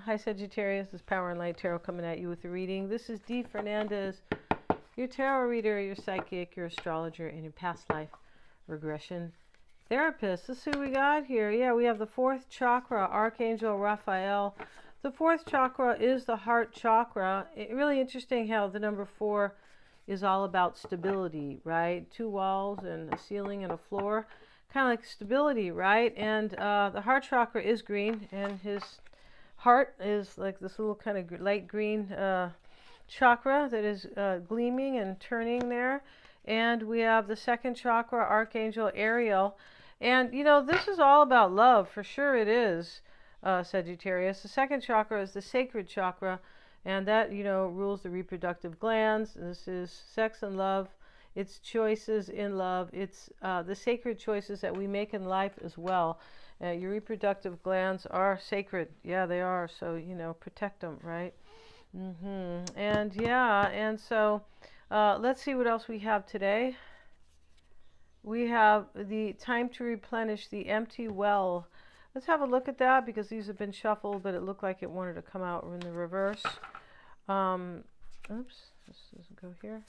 Hi Sagittarius, this is Power and Light Tarot coming at you with a reading. This is Dee Fernandez, your tarot reader, your psychic, your astrologer, and your past life regression therapist. Let's see what we got here. Yeah, we have the fourth chakra, Archangel Raphael. The fourth chakra is the heart chakra. Really interesting how the number 4 is all about stability, right? 2 walls and a ceiling and a floor. Kind of like stability, right? And the heart chakra is green, and his heart is like this little kind of light green chakra that is gleaming and turning there. And we have the second chakra, Archangel Ariel. And, you know, this is all about love. For sure it is, Sagittarius. The second chakra is the sacred chakra. And that, you know, rules the reproductive glands. This is sex and love. It's choices in love. It's the sacred choices that we make in life as well. Your reproductive glands are sacred. Yeah, they are. So, you know, protect them, right? And yeah, and so let's see what else we have today. We have the time to replenish the empty well. Let's have a look at that because these have been shuffled, but it looked like it wanted to come out in the reverse. Oops, this doesn't go here.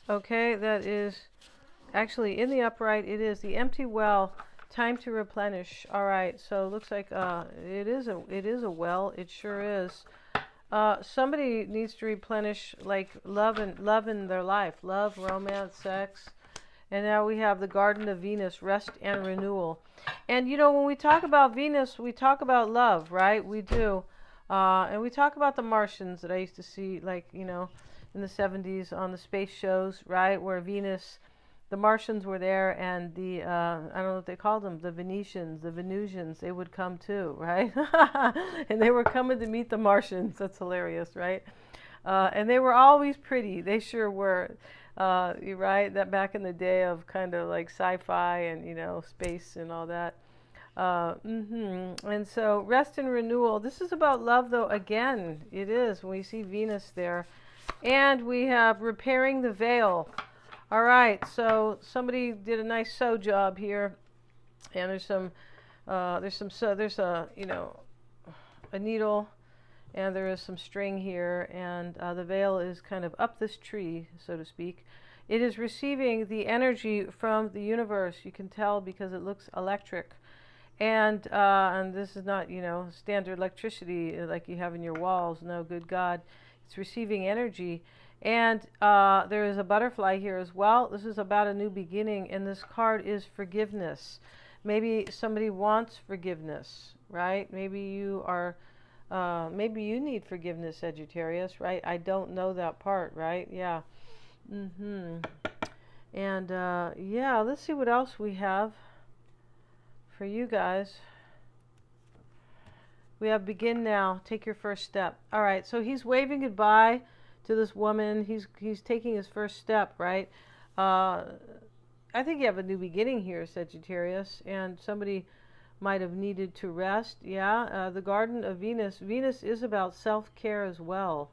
Okay, that is actually in the upright. It is the empty well. Time to replenish. All right, so it looks like it is a well. It sure is. Somebody needs to replenish like love in their life, love, romance, sex. And now we have the Garden of Venus, rest and renewal. And you know, when we talk about Venus, we talk about love, right? We do. And we talk about the Martians that I used to see, like, you know, in the 70s on the space shows, right? Where Venus, the Martians were there, and the, I don't know what they called them, the Venetians, the Venusians, they would come too, right? And they were coming to meet the Martians. That's hilarious, right? And they were always pretty. They sure were. You're right, that back in the day of kind of like sci-fi and, you know, space and all that. And so rest and renewal. This is about love, though. Again, it is when we see Venus there. And we have repairing the veil. All right, so somebody did a nice sew job here, and there's a, you know, a needle, and there is some string here, and the veil is kind of up this tree, so to speak. It is receiving the energy from the universe. You can tell because it looks electric. And this is not, you know, standard electricity like you have in your walls. No, good God. It's receiving energy. And there is a butterfly here as well. This is about a new beginning, and this card is forgiveness. Maybe somebody wants forgiveness, right? Maybe you are, maybe you need forgiveness, Sagittarius, right? I don't know that part, right? Yeah. And yeah, let's see what else we have for you guys. We have begin now. Take your first step. All right, so he's waving goodbye to this woman. He's taking his first step, right? I think you have a new beginning here, Sagittarius, and somebody might have needed to rest. Yeah, the Garden of Venus. Venus is about self-care as well.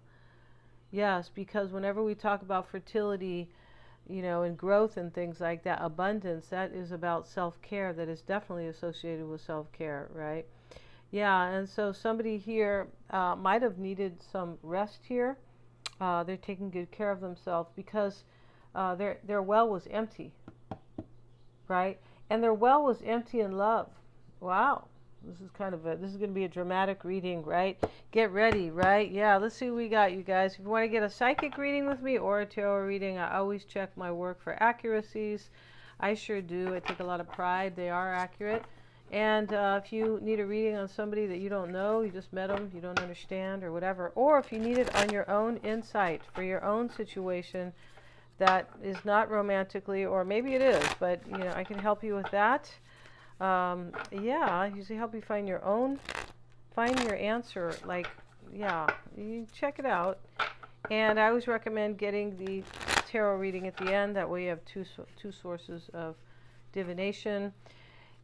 Yes, because whenever we talk about fertility, you know, and growth and things like that, abundance, that is about self-care. That is definitely associated with self-care, right? Yeah, and so somebody here might have needed some rest here. They're taking good care of themselves because their well was empty, right? And their well was empty in love. Wow. This is going to be a dramatic reading, right? Get ready, right? Yeah, let's see what we got, you guys. If you want to get a psychic reading with me or a tarot reading, I always check my work for accuracies. I sure do. I take a lot of pride. They are accurate. And if you need a reading on somebody that you don't know, you just met them, you don't understand or whatever, or if you need it on your own insight for your own situation that is not romantically, or maybe it is, but, you know, I can help you with that. Yeah, I usually help you find your answer. Like, yeah, you check it out. And I always recommend getting the tarot reading at the end. That way you have two sources of divination.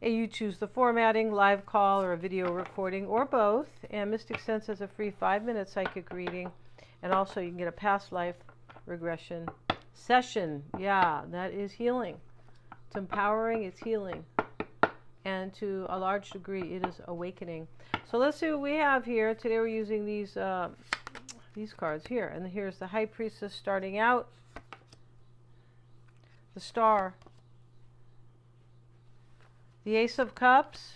And you choose the formatting, live call, or a video recording, or both. And Mystic Sense has a free 5-minute psychic reading. And also you can get a past life regression session. Yeah, that is healing. It's empowering, it's healing. and to a large degree it is awakening. So let's see what we have here. Today we're using these cards here, and here's the High Priestess starting out, the Star, the Ace of Cups.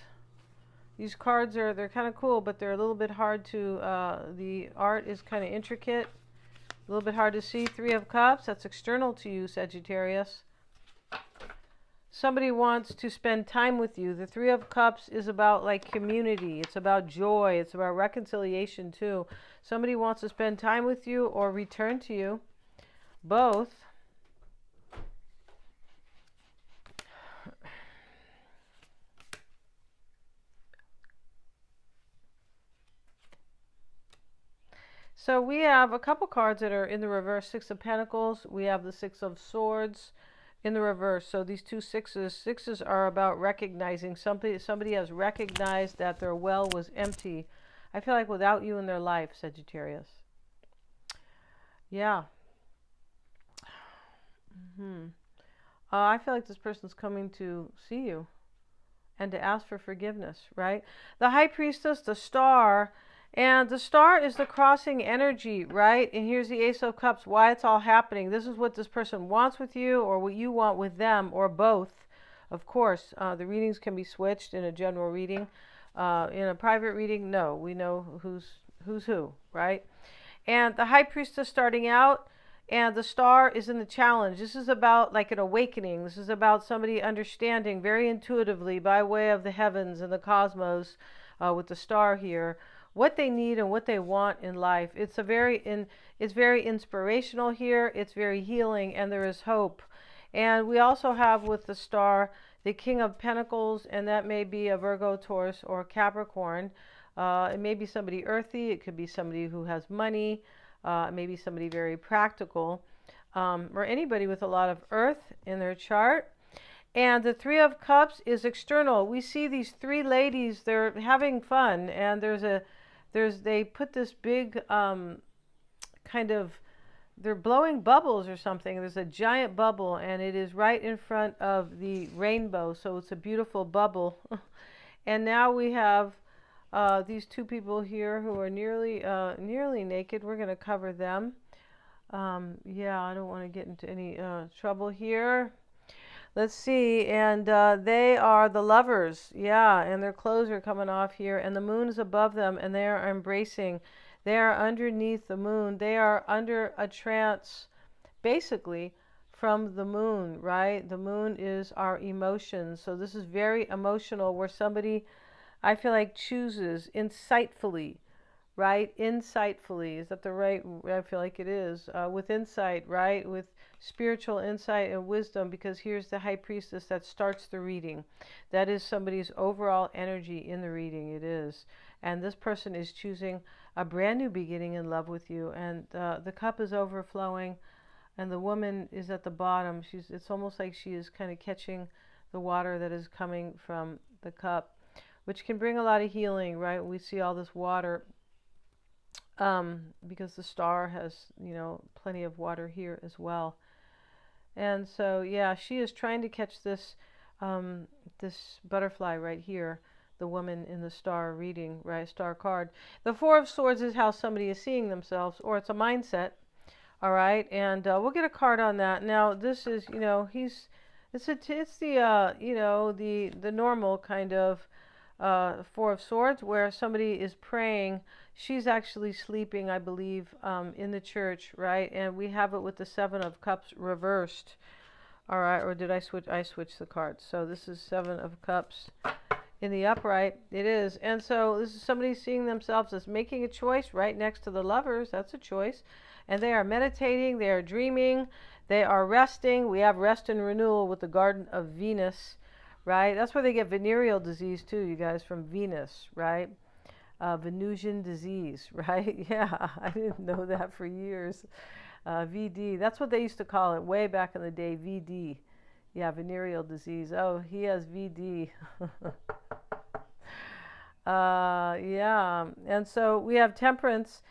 These cards they're kind of cool, but they're a little bit hard to, the art is kind of intricate, a little bit hard to see. Three of Cups, that's external to you, Sagittarius. Somebody wants to spend time with you. The Three of Cups is about like community. It's about joy. It's about reconciliation too. Somebody wants to spend time with you or return to you. Both. So we have a couple cards that are in the reverse. Six of Pentacles. We have the Six of Swords in the reverse. So these two sixes are about recognizing somebody has recognized that their well was empty. I feel like without you in their life, Sagittarius. Yeah. I feel like this person's coming to see you and to ask for forgiveness, right? The High Priestess, the Star, and the Star is the crossing energy, right? And here's the Ace of Cups, why it's all happening. This is what this person wants with you or what you want with them, or both. Of course, the readings can be switched in a general reading. In a private reading, no, we know who's who, right? And the High Priestess starting out, and the Star is in the challenge. This is about like an awakening. This is about somebody understanding very intuitively by way of the heavens and the cosmos, with the Star here, what they need and what they want in life. It's very inspirational here. It's very healing, and there is hope. And we also have with the Star the King of Pentacles, and that may be a Virgo, Taurus, or Capricorn. It may be somebody earthy. It could be somebody who has money. Maybe somebody very practical, or anybody with a lot of earth in their chart. And the Three of Cups is external. We see these three ladies, they're having fun, and they put this big kind of, they're blowing bubbles or something. There's a giant bubble, and it is right in front of the rainbow, so it's a beautiful bubble. And now we have these two people here who are nearly naked. We're going to cover them. Yeah, I don't want to get into any trouble here. Let's see, and they are the lovers, yeah, and their clothes are coming off here, and the moon is above them, and they are embracing. They are underneath the moon. They are under a trance, basically, from the moon, right? The moon is our emotions, so this is very emotional, where somebody, I feel like, chooses insightfully, right? Insightfully, is that the right, I feel like it is, with insight, right? With spiritual insight and wisdom, because here's the High Priestess that starts the reading. That is somebody's overall energy in the reading, it is. And this person is choosing a brand new beginning in love with you, and the cup is overflowing, and the woman is at the bottom. It's almost like she is kind of catching the water that is coming from the cup, which can bring a lot of healing, right? We see all this water, because the Star has, plenty of water here as well. And so, yeah, she is trying to catch this this butterfly right here, the woman in the Star reading, right? Star card. The Four of Swords is how somebody is seeing themselves, or it's a mindset. All right, and we'll get a card on that. Now, this is, it's the the normal kind of Four of Swords, where somebody is praying. She's actually sleeping, I believe, in the church, right? And we have it with the Seven of Cups reversed. All right, or did I switch? I switched the cards. So this is Seven of Cups in the upright. It is. And so this is somebody seeing themselves as making a choice right next to the Lovers. That's a choice. And they are meditating. They are dreaming. They are resting. We have rest and renewal with the Garden of Venus, right? That's where they get venereal disease too, you guys, from Venus, right? Venusian disease, right? Yeah, I didn't know that for years. VD, that's what they used to call it way back in the day, VD. Yeah, venereal disease. Oh, he has VD. Yeah, and so we have Temperance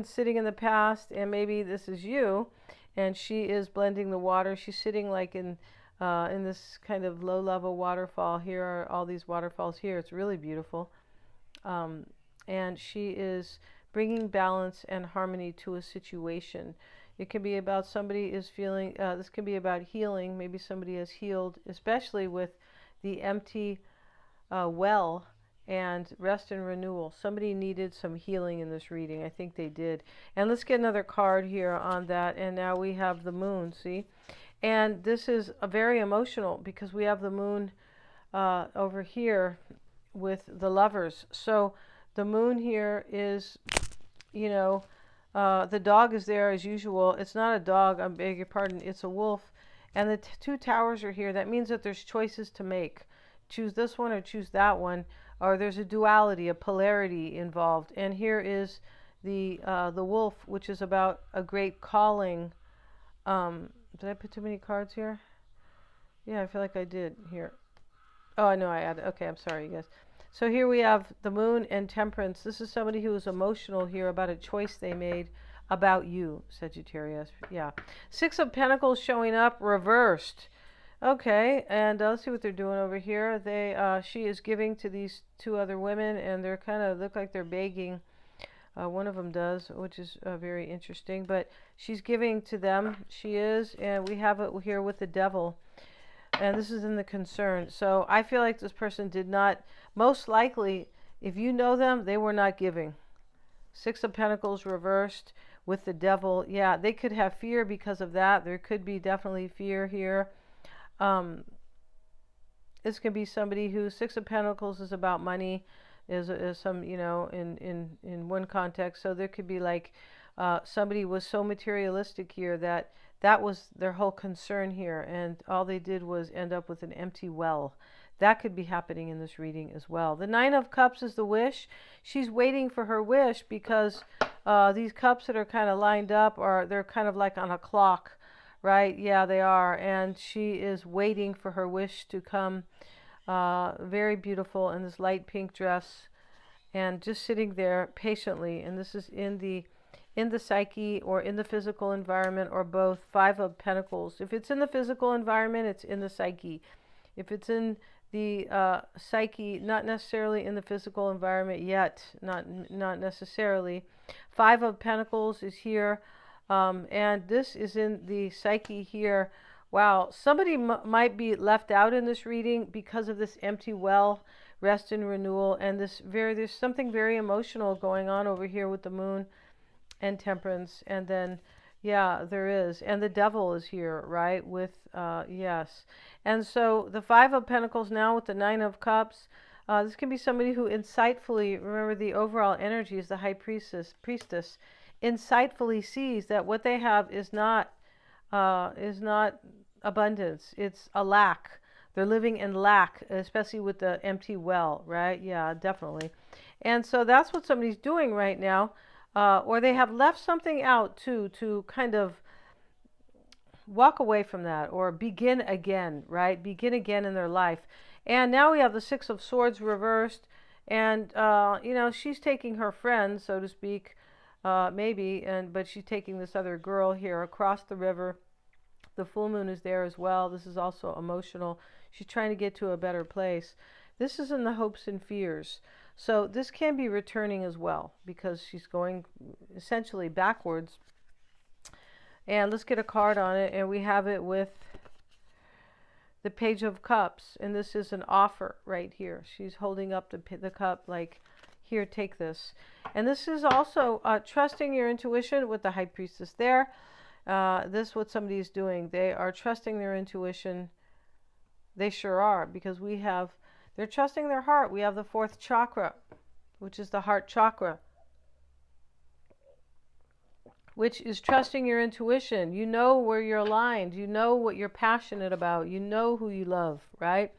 sitting in the past, and maybe this is you, and she is blending the water. She's sitting like in in this kind of low-level waterfall. Here are all these waterfalls here. It's really beautiful. And she is bringing balance and harmony to a situation. It can be about somebody is feeling, this can be about healing. Maybe somebody has healed, especially with the empty well and rest and renewal. Somebody needed some healing in this reading. I think they did. And let's get another card here on that. And now we have the moon, see? And this is a very emotional because we have the moon over here with the lovers. So the moon here is, you know, the dog is there as usual. It's not a dog, I beg your pardon, it's a wolf. And the two towers are here. That means that there's choices to make. Choose this one or choose that one. Or there's a duality, a polarity involved. And here is the wolf, which is about a great calling. Did I put too many cards here? Yeah, I feel like I did here. Oh, I know I added. Okay, I'm sorry, you guys. So here we have the moon and temperance. This is somebody who is emotional here about a choice they made about you, Sagittarius. Yeah. Six of Pentacles showing up reversed. Okay, and let's see what they're doing over here. She is giving to these two other women, and they're kind of look like they're begging. One of them does, which is very interesting. But she's giving to them. She is, and we have it here with the devil. And this is in the concern. So I feel like this person did not, most likely, if you know them, they were not giving. Six of Pentacles reversed with the devil. Yeah, they could have fear because of that. There could be definitely fear here. This could be somebody who, Six of Pentacles is about money, is some, you know, in one context. So there could be like somebody was so materialistic here that was their whole concern here, and all they did was end up with an empty well. That could be happening in this reading as well. The Nine of Cups is the wish. She's waiting for her wish because these cups that are kind of lined up they're kind of like on a clock, right? Yeah, they are. And she is waiting for her wish to come. Very beautiful in this light pink dress and just sitting there patiently. And this is in the psyche or in the physical environment or both. Five of Pentacles. If it's in the physical environment, it's in the psyche. If it's in the psyche, not necessarily in the physical environment yet, not necessarily. Five of Pentacles is here, and this is in the psyche here. Wow, somebody might be left out in this reading because of this empty well, rest and renewal, and there's something very emotional going on over here with the moon and temperance. And then yeah, there is, and the devil is here, right, with yes. And so the Five of Pentacles now with the Nine of Cups, this can be somebody who insightfully, remember the overall energy is the High Priestess, insightfully sees that what they have is not abundance, it's a lack. They're living in lack, especially with the empty well, right? Yeah, definitely. And so that's what somebody's doing right now. Or they have left something out to kind of walk away from that or begin again, right? Begin again in their life. And now we have the Six of Swords reversed. And, you know, she's taking her friend, so to speak, maybe, but she's taking this other girl here across the river. The full moon is there as well. This is also emotional. She's trying to get to a better place. This is in the hopes and fears. So this can be returning as well because she's going essentially backwards. And let's get a card on it. And we have it with the Page of Cups. And this is an offer right here. She's holding up the cup like, here, take this. And this is also trusting your intuition with the High Priestess there. This is what somebody is doing. They are trusting their intuition. They sure are, because they're trusting their heart. We have the fourth chakra, which is the heart chakra, which is trusting your intuition. You know where you're aligned. You know what you're passionate about. You know who you love, right?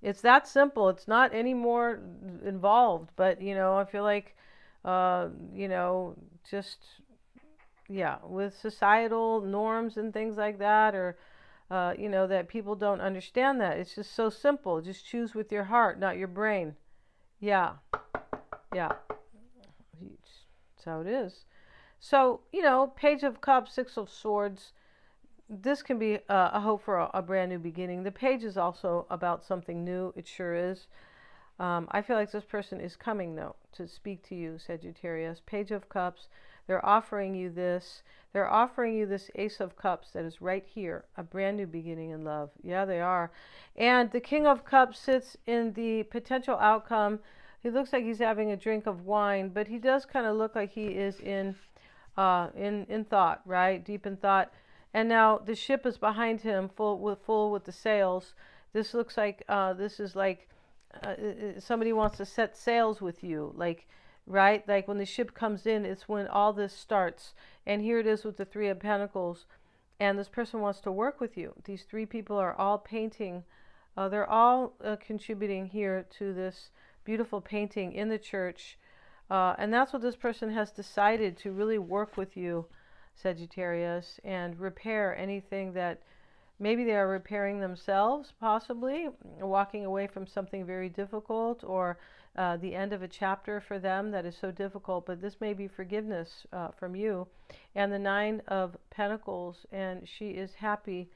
It's that simple. It's not any more involved. But, you know, I feel like, you know, just, yeah, with societal norms and things like that, or you know, that people don't understand that. It's just so simple. Just choose with your heart, not your brain. Yeah. Yeah. That's how it is. So, you know, Page of Cups, Six of Swords, this can be a hope for a brand new beginning. The page is also about something new. It sure is. I feel like this person is coming, though, to speak to you, Sagittarius. Page of Cups. They're offering you this. They're offering you this Ace of Cups that is right here. A brand new beginning in love. Yeah, they are. And the King of Cups sits in the potential outcome. He looks like he's having a drink of wine, but he does kind of look like he is in thought, right? Deep in thought. And now the ship is behind him, full with the sails. This looks like this is like somebody wants to set sails with you, like, right? Like when the ship comes in, it's when all this starts. And here it is with the Three of Pentacles. And this person wants to work with you. These three people are all painting. They're all contributing here to this beautiful painting in the church. And that's what this person has decided to really work with you, Sagittarius, and repair anything that maybe they are repairing themselves, possibly walking away from something very difficult, or the end of a chapter for them that is so difficult. But this may be forgiveness from you. And the Nine of Pentacles, and she is happy,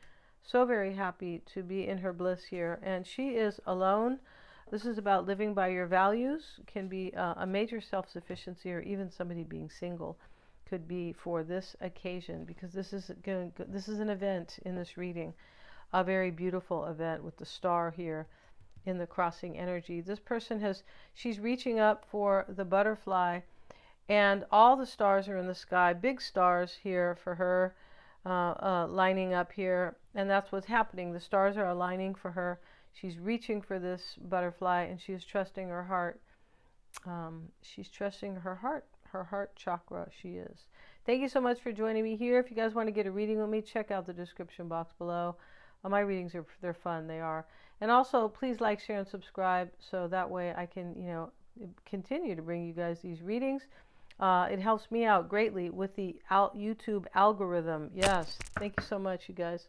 so very happy to be in her bliss here. And she is alone. This is about living by your values. Can be a major self-sufficiency, or even somebody being single could be for this occasion, because this is an event in this reading, a very beautiful event with the star here in the crossing energy. This person she's reaching up for the butterfly, and all the stars are in the sky, big stars here for her, lining up here, and that's what's happening. The stars are aligning for her. She's reaching for this butterfly, and she is trusting her heart. She's trusting her heart chakra. She is. Thank you so much for joining me here. If you guys want to get a reading with me, check out the description box below. My readings they're fun. They are. And also, please like, share, and subscribe, so that way I can, continue to bring you guys these readings. It helps me out greatly with the YouTube algorithm. Yes. Thank you so much, you guys.